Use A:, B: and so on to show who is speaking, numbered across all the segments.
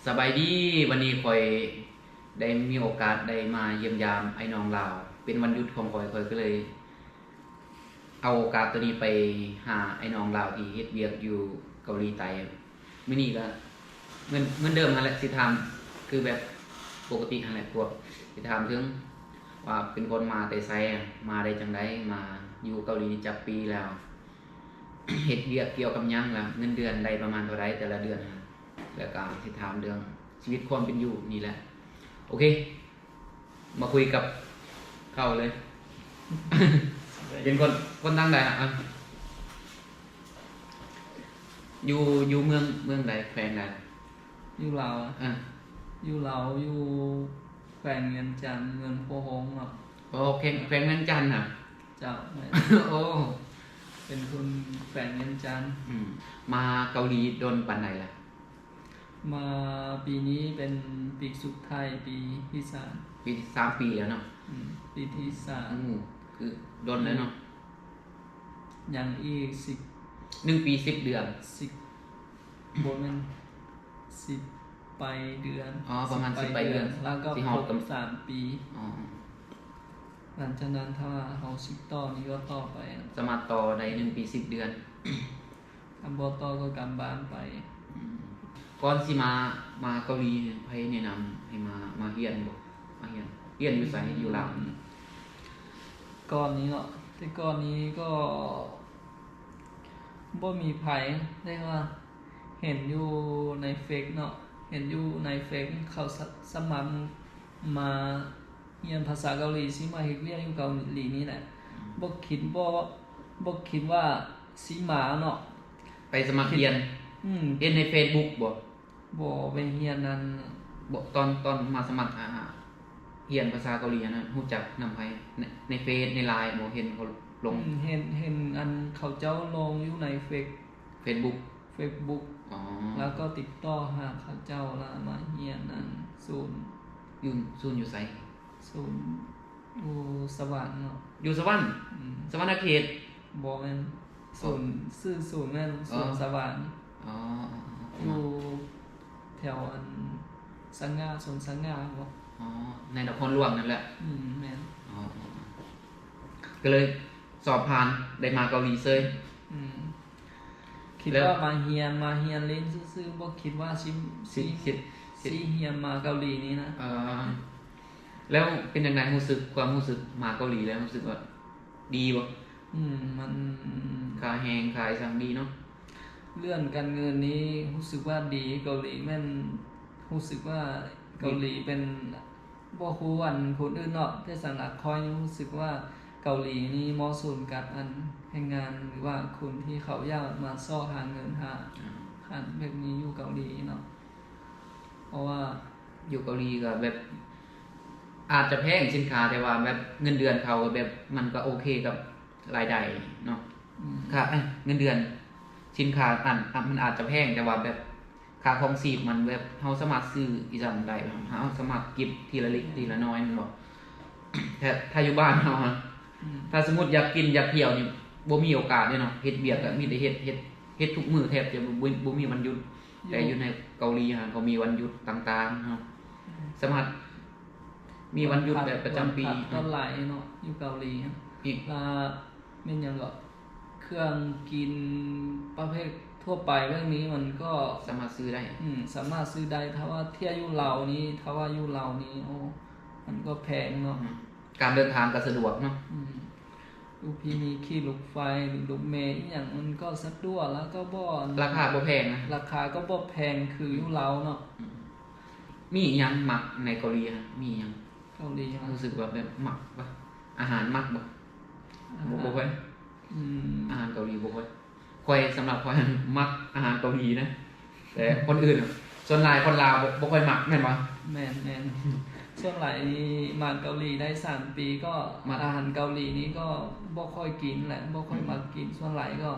A: สบายดีวันนี้คอยได้มีโอกาสได้มาเยี่ยมยามไอ้น้องลาวเป็นวันหยุดของคอยก็เลย เอาโอกาสตัวนี้ไปหาไอ้น้องลาวที่เฮ็ดเวียกอยู่เกาหลีใต้มื้อนี้ก็เหมือนเดิมหั่นแหละสิถามคือแบบปกติหั่นแหละพวกสิถามถึงว่าเป็นคนมาแต่ไสมาได้จังไดมาอยู่เกาหลีจักปีแล้ว เฮ็ดเวียกเกี่ยวกับหยังล่ะเงินเดือนได้ประมาณเท่าไรแต่ละเดือนแล้วก็สิถามเรื่องชีวิตความเป็นอยู่นี่แหละโอเค มาคุยกับเขาเลย เป็นคนตั้งใดอ่ะอยู่เมืองใดแขวงใด
B: อยู่ลาว
A: อ่ะ
B: อยู่ลาวอยู่แขวงเวียงจันทน์เมืองโพหงส์ครับ
A: โอ้แขวงเวียงจันทน์อ่ะ
B: เจ้าแม่
A: โอ้
B: เป็นคนแขวงเวียงจันทน์
A: มาเกาหลีโดนปานใดล่ะ
B: มาปีนี้เป็นปีสุดท้ายปีที่สาม
A: ปี3 ปีแล้วเนาะ
B: ปีที่สาม
A: คือโดนแล้วเนาะ
B: ยังอีก
A: 1 ปี 10 เดือน
B: 10บ่แม่น10 ไปเดือน
A: อ๋อประมาณ10 ไปเดือน
B: แล้วก็
A: ที่
B: ค
A: ฮอด
B: รบ3 ปี
A: อ๋อ
B: หลังจากนั้นถ้าเฮาสิต่อนี่ก็ต่อไป
A: สมัครต่อได้1 ปี 10 เดือน
B: คำบ่ต่อก็กลับบ้านไป
A: ก่อนสิมาเกาหลีไผแนะนำให้มาเรียนบ่มาเรียนอยู่ไสอยู่ลาว
B: ก่อนนี้เนาะแต่ก่อนนี้ก็บ่มีไผได้ว่าเห็นอยู่ในเฟซเนาะเห็นอยู่ในเฟซเขาสมัครมาเรียนภาษาเกาหลีสิมาเฮ็ดเวียกอยู่เกาหลีนี่แหละบ่คิดว่าสิมาเนาะ
A: ไปสมัครเรียนเรียนใน Facebook
B: บ่ไปเรียนนั้น
A: บ่ตอนมาสมัครเรียนภาษาเกาหลีนะรู้จักนำไผในเฟซใน LINE บ่เห็นเขาลง
B: เห็นอันเขาเจ้าลงอยู่ใน
A: Facebook อ๋อ
B: แล้วก็ติดต่อหาเขาเจ้าแล้วมาเรียนนั้นศูนย์
A: อยู่ไส
B: ศูนย์อยู่สวรรค์เนาะ
A: อยู่สวรรค์สวรรณเขต
B: บ่แม่นศูนย์ชื่อศูนย์แม่นศูนย์สวรรค์
A: อ๋อ
B: อยู่แถวอันสังงาสวนสังงาบ่
A: อ๋อในนครหลวงนั่นแหละ
B: แม่น
A: อ๋อก็เลยสอบผ่านได้มาเกาหลีเซย
B: คิดว่ามาเรียนเล่นซื่อๆบ่คิดว่าสิเรียนมาเกาหลีนี้นะ
A: แล้วเป็นจังไดความรู้สึกมาเกาหลีแล้วรู้สึกว่าดีบ่
B: มัน
A: ค่าแฮงค่าสั่งดีเนาะ
B: เรื่องการเงินนี้รู้สึกว่าดีเกาหลีแม่นรู้สึกว่าเกาหลีเป็นบ่ฮู้อันคนอื่นเนาะแต่สำหรับข้อยนี่รู้สึกว่าเกาหลีนี่เหมาะสมกับอันแรงงานหรือว่าคนที่เขาอยากมาซ้อหาเงินหาแบบนี้อยู่เกาหลีเนาะเพราะว่า
A: อยู่เกาหลีก็แบบอาจจะแพงสินค้าแต่ว่าแบบเงินเดือนเขาก็แบบมันก็โอเคกับรายได้เนาะค่ะเงินเดือนสินค้ามันอาจจะแพงแต่ว่าแบบค่าครองชีพมันแบบเฮาสามารถซื้ออีจังได้เฮาสามารถเก็บทีละเล็กทีละน้อยมันบ่แต่ถ้าอยู่บ้านเฮาถ้าสมมุติอยากกินอยากเที่ยวนี่บ่มีโอกาสเด้เนาะเฮ็ดเวียกก็มีแต่เฮ็ดทุกมื้อแทบจะบ่มีวันหยุดแต่อยู่ในเกาหลีเขามีวันหยุดต่างๆเนาะสามารถมีวันหยุดแบบประจำปี
B: ต้นหลายเนาะอยู่เกาหลีแม่นหยังก็เครื่องกินประเภททั่วไปเรื่องนี้มันก็
A: สามารถซื้อได้
B: สามารถซื้อได้ถ้าว่าเที่ยวอยู่ลาวนี้ถ้าว่าอยู่ลาวนี้โอ้มันก็แพงเนาะ
A: การเดินทางก็สะดวกเนาะ
B: ลูกพี่มีขี่รถไฟหรือรถเมล์อีหยังมันก็สะดวกแล้วก็บ่
A: ราคาบ่แพงนะ
B: ราคาก็บ่แพงคืออยู่ลาวเนาะ
A: มีหยังมักในเกาหลีมีหยัง
B: เกาหลี
A: รู้สึกว่าแบบมักบ่อาหารมักบ่ค่อยอาหารเกาหลีบ่ค่อยสำหรับค่อยมักอาหารเกาหลีนะแต่คนอื่นส่วนหลายคนลาวบ่ค่อยมักแม่นบ่
B: แม่นส่วนหลายมาเกาหลีได้3 ปีก็อาหารเกาหลีนี้ก็บ่ค่อยกินแหละบ่ค่อยมักกินส่วนหลายก็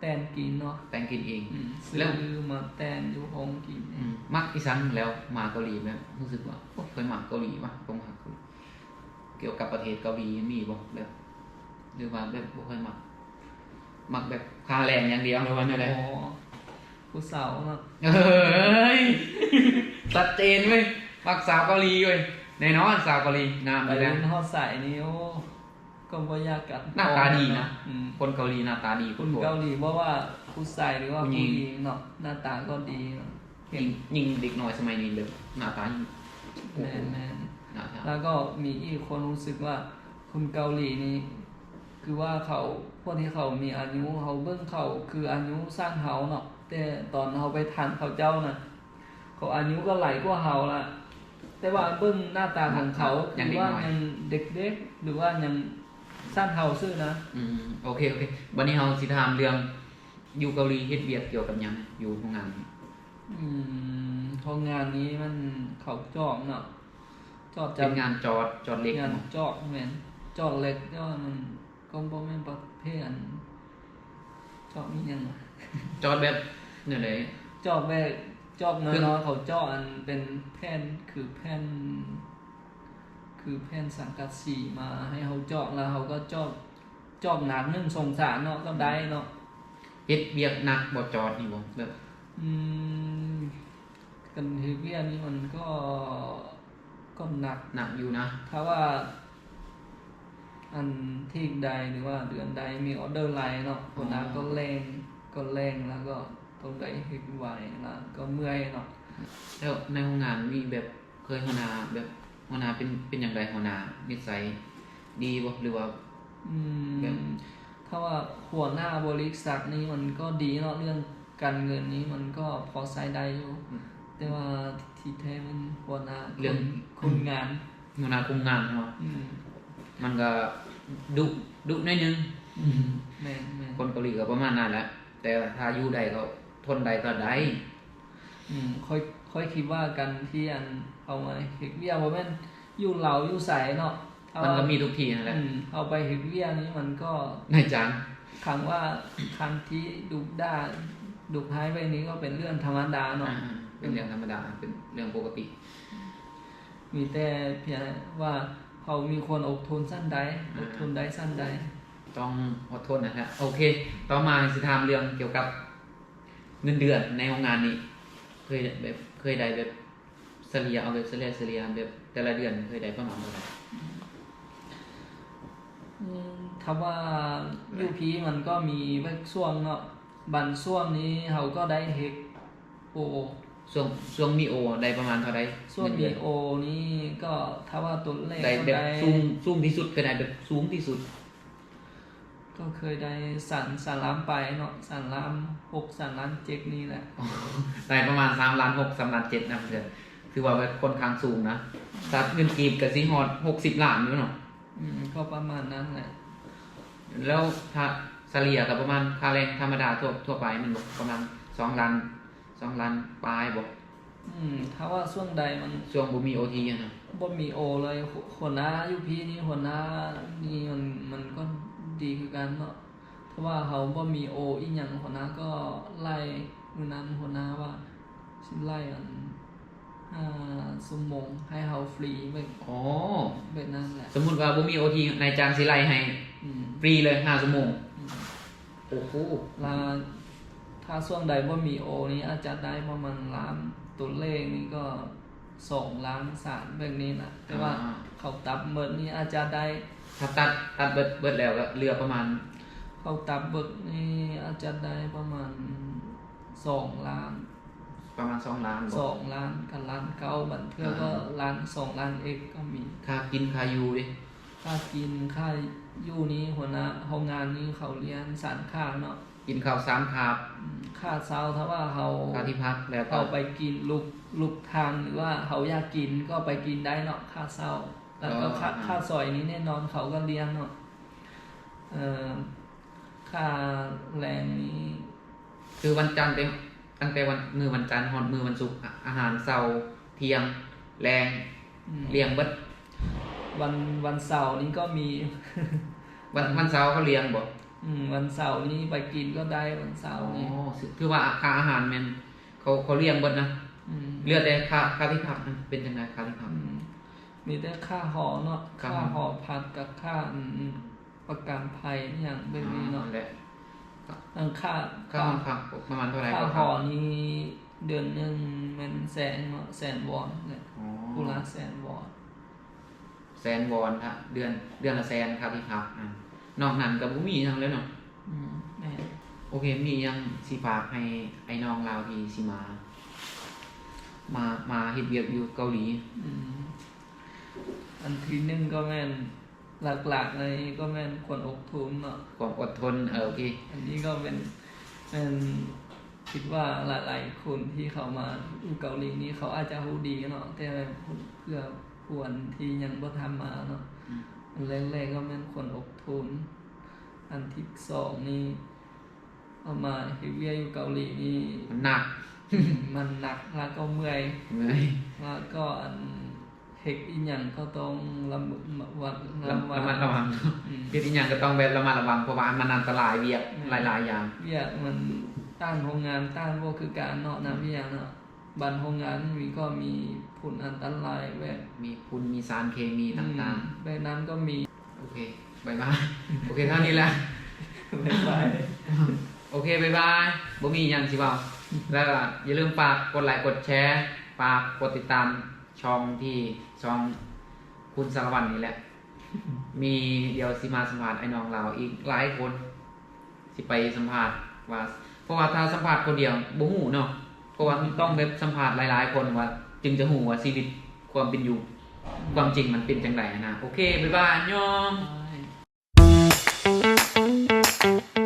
B: แต่งกินเนาะ
A: แต่งกินเอง
B: แล้วมาแต่งอยู่ห้องกิน
A: มักอีสังแล้วมาเกาหลีแบบรู้สึกว่าเคยมักเกาหลีป่ะต้องมักเกี่ยวกับประเทศเกาหลีมีบ่แบบหรือว่าแบบบ่ค่อยมักแบบค่าแรงอย่างเดียวหรือว่าจังได๋
B: ผู้สาวเนาะ
A: เอ้ย ว้ยมักสาวเกาหลีเว้ยแน่นอนสาวเกาหลีงาม
B: ไป
A: อยู่
B: เล่
A: แล้ว
B: นฮอดใส่นี่โอ้ก็บ่ยากกัน
A: หน้าตาดีนะ
B: อืม
A: คนเกาหลีหน้าตาดี
B: คนเกาหลีเพราะว่าผู้ชายหรือว่า
A: ผู้หญิ
B: ผู้
A: ง
B: หญิงเนาะหน้าตาก็ดีเนาะเห็
A: ยิ่
B: น
A: งยิ่งเด็กน้อยสมัยนี้แบบหน้าตายิ่งโอ้
B: แม
A: โห
B: นแมน
A: หน้าตา
B: แล้วก็มีอีกคนรู้สึกว่าคนเกาหลีนี่คือว่าเขาพวกที่เขามีอายุเขาเบิ่งเขาคืออายุสร้างเขาเนาะแต่ตอนเขาไปทานเขาเจ้าน่ะเขาอายุก็ไหลกว่าเขาละแต่ว่าเบิ่งหน้าตาของเขาคือว่ายังเด็กๆหรือว่ายังสร้างเขาซื่อนะ
A: โอเควันนี้เราสิถามเรื่องอยู่เกาหลีเฮ็ดเวียกเกี่ยวกับหยังอยู่โรงงานนี้
B: เพองานนี้มันเขาจอกเนาะจอก
A: เป็นงานจอดเล็ก
B: งาน
A: เนาะ
B: จอกแม่นจอกเล็กก็มันก็บ่แม่นประเภทอันจอกมีหยังวะ
A: จอดแบบเนี่ยเลย
B: จอกแบบจอกน้อยๆเขาจอกอันเป็นแผ่นคือแผ่นสังกัดสีมาให้เขาจอกแล้วเขาก็จอกหนักนึ่งสงสารเนาะก็ได้เนาะ
A: เฮ็ดเวียกหนักบ่จอดนี่บ่แบบ
B: อืมกันเฮเวียนี่มันก็หนัก
A: หนักอยู่นะ
B: ถ้าว่าอันที่ใดหรือว่าเดือนใดมีออเดอร์ไลน์เนาะคนนั้นก็แรงแล้วก็ต้องได้เฮ็ดไวแล้วก็เมื่อยเนาะ
A: แล้วในโรงงานมีแบบเคยหัวหน้าแบบหัวหน้าเป็นอย่างไรหัวหน้านิสัยดีบ่หรือว่า
B: อืม
A: แบบ
B: ถ้าว่าหัวหน้าบริษัทนี่มันก็ดีเนาะเรื่องการเงินนี้มันก็พอใช้ได้อยู่แต่ว่าที่แท้มันหัวหน้าคนงาน
A: หัวหน้าคุมงานเนาะ
B: อืม
A: มันก็ดุหน่อยนึง
B: แม่น
A: คนเกาหลีก็ประมาณนั้นแหละแต่ถ้าอยู่ใดก็ทนใดก็ได้
B: ค่อยคิดว่ากันที่อันเอามาเฮ็ดเวียบ่แม่นอยู่เหลาอยู่ใสเนาะ
A: มันก็มีทุกที่นั่นแหละ
B: เอาไปเฮ็ดเวียนี้มันก็
A: นายจัง
B: คำว่าคำที่ดุร้ายไปนี้ก็เป็นเรื่องธรรมดาเนาะ
A: เป็นเรื่องธรรมดาเป็นเรื่องปกติ
B: มีแต่เพียงว่าเขามีคนอดทนสั้นใดอดทนได้สั้นใด
A: ต้องอดทนนะครับโอเค ต่อมาสิถามเรื่องเกี่ยวกับเงินเดือนในโรงงานนี้เคยได้แบบเฉลี่ยเอาแบบเฉลี่ยแบบแต่ละเดือนเคยได้ประมาณเท่าไหร่
B: ถ้าว่ายูพีมันก็มีไว้ช่วงเนาะบันช่วงนี้เขาก็ได้เฮกโอ
A: ช่วงมีโอได้ประมาณเท่าไหร่
B: ช่วงมีโอนี่ก็ถ้าว่าตัวเลข
A: ได้
B: ก็
A: แบบ
B: ได้
A: สูงที่สุดเคยได้แบบสูงที่สุด
B: ก็เคยได้สันล้านไปเนาะสันล้าน6สันล้าน7นี่แหละ
A: ได้ประมาณ3ล้าน6 3ล้าน7นะเพื่อนถือว่าเป็นค่อนข้างสูงนะถ้าเงินกีบก็สิฮอด60ล้านอยู่เนาะ
B: ก็ประมาณนั้นแหละ
A: แล้วถ้าเฉลี่ยกับประมาณค่าแรงธรรมดาทั่วไปมันบอกประมาณ2ล้านปลายบอก
B: ถ้าว่าช่วงใดมัน
A: ช่วงบ่มี OT อะนะ
B: บ่มีโอเลยหัวหน้ายูพีนี่หัวหน้านี่มันก็ดีคือกันเนาะเพราะว่าเขาบ่มีโออีหยังหัวหน้าก็ไล่มื้อนั้นหัวหน้าว่าสิไล่อันชั่วโมงให้เฮาฟรีแบบ
A: อ๋อ
B: แบบนั้นแหละ
A: สมมุติว่าบ่มี OT นายจ้างสิไล่ให้
B: อืม
A: ฟรีเลย5ชั่วโมงโอ้โห
B: แล้วถ้าช่วงใดบ่มีโอนี้อาจจะได้ประมาณล้านตัวเลขนี่ก็2ล้าน3แบบนี้นะแต่ว่าเขาตับเบิดนี่อาจจะได้
A: ถ้าตัดเบิดแล้วก็เหลือประมาณ
B: เขาตับเบิกนี่อาจจะได้ประมาณ2ล้าน
A: 2ล้านบ่
B: 2ล้านกับล้านเก้าบันเพื่อก็ล้าน2ล้านเอกก็มี
A: ค่ากินค่าอยู่ดิ
B: ค่ากินค่าอยู่นี้หัวหน้าห้องงานนี้เขาเรียนสารค่าเนาะ
A: กินข้าว3คาบ
B: ค่าเช้าถ้าว่าเขา
A: ค่าที่พักแล้วก็
B: เขาไปกินลุกทานหรือว่าเขาอยากกินก็ไปกินได้เนาะค่าเช้าแล้วก็ค่าซอยนี้แน่นอนเขาก็เรียนเนาะค่าแรงนี้
A: คือวันจันทร์ตั้งแต่วันจันทร์ฮอดมื้อวันศุกร์อาหารเช้าเที่ยงแรงเลี้ยงเบิด
B: วันเสาร์นี้ก็มี
A: วันเช้าเขาเลี้ยงบ่
B: วันเสาร์นี้ไปกินก็ได้วันเสาร์
A: อ๋อ
B: นี้
A: คือว่าค่าอาหารแม่นเขาเลี้ยงเบิดนะ
B: ม
A: เหลือแต่ค่าที่พักนะเป็นจังไดค่าที่พัก
B: มีแต่ค่าหอเนาะ
A: ครั
B: ค่า
A: บ
B: หอพักกับค่าประกันภัยอย่างแบบนี้เนาะ
A: นั่นแหละ
B: ค่า
A: ค่าห้องพักประมาณเท่าไหร่
B: ค่า
A: ก็
B: หอนี้ เดือนหนึงมันแสนเนาะแสนวอนเนี่ย
A: อ๋อ
B: ผู้ละแสนวอน
A: แสนวอนครับเดือนละแสนครับที่พักนอกนั้นก็บ่มีหยังแล้วเนาะ
B: แม่น
A: โอเคมีหยังสิฝากให้ไอ้น้องลาวที่สิมาเฮ็ดเวียกอยู่เกาหลี
B: อืมอันที่หนึ่งก็แม่นหลักๆเลยก็แม่นคนอดทนเนาะ
A: ความอดทนโอเค
B: อันนี้ก็เป็นคิดว่าหลายๆคนที่เขามาอยู่เกาหลีนี้เขาอาจจะรู้ดีเนาะแต่เพื่อควรที่ยังบ่ทำมาเนาะ อันแรกๆก็แม่นคนอดทนอันที่สองนี่เอามาเฮ็ดเวียกอยู่เกาหลีนี่
A: มันหนัก
B: มันหนักแล้วก็เมื่อย
A: เหนื่อย
B: แล้วก็อันเฮ็ดอีหยังก็ต้องระมัด
A: ระมัดระวังเฮ็ดอีหยังก็ต้องแบบระมัดระวังเพราะว่ามันอันตรายเวียกหลายๆอย่าง
B: เวียกมันต้านโรงงานต้านบ่คือการเนาะนะเวียกเนาะบ้านโรงงานมีก็มีผลอันตรายแบบ
A: มีฝุ่นมีสารเคมีต่าง
B: แบบนั้นก็มี
A: ๆ โอเคบ๊ายบาย โอเคเท่านี้แหละ
B: บ๊ายบาย
A: โอเคบ๊ายบายบ่มีหยังสิเว้าแล้วก็อย่าลืมฝากกดไลค์กดแชร์ฝากกดติดตามช่องคุณสารวัตรนี่แหละ มีเดี๋ยวสิมาสัมภาษณ์ไอ้น้องเราอีกหลายคน สิไปสัมภาษณ์ว่า เพราะว่าถ้าสัมภาษณ์คนเดียวบ่ฮู้เนาะเพราะว่ามันต้องแบบสัมภาษณ์หลายๆคนว่า จึงจะฮู้ว่าชีวิตความเป็นอยู่ ความจริงมันเป็นจังไดนะโอเคบ๊ายบายอันยอง
B: Bye.